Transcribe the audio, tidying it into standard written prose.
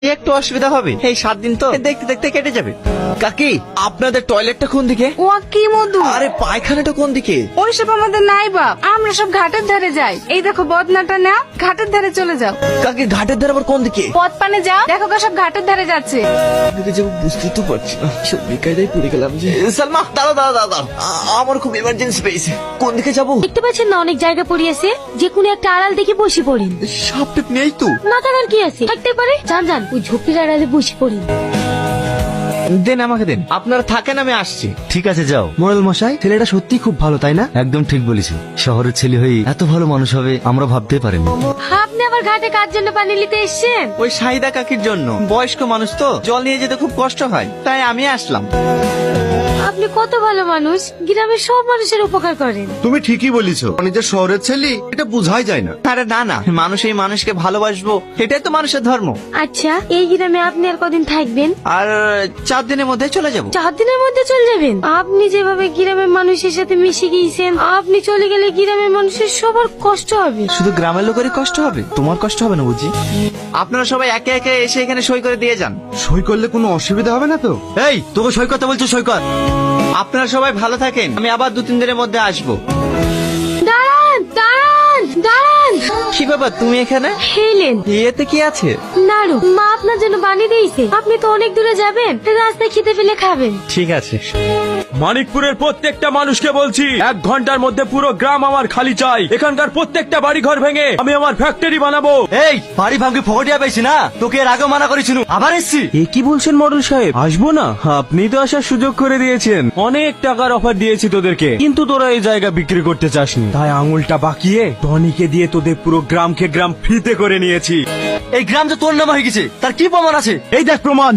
একটু অসুবিধা হবে, এই 7 দিন তো দেখতে দেখতে কেটে যাবে। কাকি, আপনাদের টয়লেটটা কোন দিকে? ও কি মধু, আরে পায়খানাটা কোন দিকে? ওইসব আমাদের নাই বাপ, আমরা সব ঘাটের ধারে যাই। এই দেখো বদনাটা না, ঘাটের ধারে চলে যাও। কাকি, ঘাটের ধারে আবার কোন দিকে? পথ পানে যাও, দেখো গো সব ঘাটের ধারে যাচ্ছে। আপনাকে যাবো বুঝতে তো পারছি না, সব বেকায়দায় পড়ে গেলাম যে। সালমা, দাঁড়া দাঁড়া দাঁড়া, আমার খুব ইমার্জেন্সি পেয়েছে। কোন দিকে যাবো? দেখতে পাচ্ছেন না অনেক জায়গা পড়িয়েছে, যে কোনো একটা আড়াল দেখে বসে পড়েন। সাপ টেপ নেই তো? না থাকার কি আছে, থাকতে পারে। যান যান, ওই ঝোপের আড়ালে বসে পড়েন। দেন আমাকে দেন, আপনারা থাকেন, আমি আসছি। ঠিক আছে যাও। মোরাল মশাই, ছেলেটা সত্যি খুব ভালো, তাই না? একদম ঠিক বলেছি। শহরের ছেলে হয়ে এত ভালো মানুষ হবে আমরা ভাবতেই পারিনি। আপনি আবার ঘাটে কার জন্য পানি নিতে এসছেন? ওই শাহিদা কাকির জন্য। বয়স্ক মানুষ তো, জল নিয়ে যেতে খুব কষ্ট হয়, তাই আমি আসলাম। আপনি কত ভালো মানুষ, গ্রামের সব মানুষের উপকার করেন। তুমি ঠিকই বলিছো, নিজের শহরের ছেলে এটা বোঝাই যায় না। আরে না না, মানুষ এই মানুষকে ভালোবাসবো, এটাই তো মানুষের ধর্ম। আচ্ছা, এই গ্রামে আপনি আর কদিন থাকবেন? আর 4 দিনের মধ্যে চলে যাব। 4 দিনের মধ্যে চলে যাবেন? আপনি যেভাবে গ্রামের মানুষের সাথে মিশে গিয়েছেন, আপনি চলে গেলে গ্রামের মানুষের সবার কষ্ট হবে। শুধু গ্রামের লোকেরই কষ্ট হবে, তোমার কষ্ট হবে না বুঝি? আপনারা সবাই একে একে এসে এখানে সই করে দিয়ে যান। সই করলে কোনো অসুবিধা হবে না তো? এই তোকে সই করতে বলছো, সই কর। আপনারা সবাই ভালো থাকেন, আমি আবার 2-3 দিনের মধ্যে আসবো। দাঁড়ান দাঁড়ান দাঁড়ান। কি ব্যাপার, তুমি এখানে? খেলেন? এতে কি আছে? নাড়ু, মা আপনার জন্য বানিয়ে দিয়েছে। আপনি তো অনেক দূরে যাবেন, রাস্তায় খেতে পেলে খাবেন। ঠিক আছে। মানিকপুরের প্রত্যেকটা মানুষকে বলছি, 1 ঘন্টার মধ্যে পুরো গ্রাম আমার খালি চাই। এখানকার প্রত্যেকটা বাড়ি ঘর ভেঙে আমি আমার ফ্যাক্টরি বানাবো। এই বাড়ি ভাঙবি ফকটিয়া পেয়েছি না, তোকে এর আগে মানা করেছিল, আবার এসছি। এ কি বলছেন মডেল সাহেব? আসবো না? আপনি তো আসার সুযোগ করে দিয়েছেন, অনেক টাকার অফার দিয়েছি তোদেরকে, কিন্তু তোরা এই জায়গা বিক্রি করতে চাসনি, তাই আঙুলটা বাকিয়ে টনিকে দিয়ে তোদের পুরো গ্রামকে গ্রাম ফ্রিতে করে নিয়েছি। এই গ্রাম যে তোর নামে হয়ে গেছে, তার কি প্রমাণ আছে? এই দেখ প্রমাণ।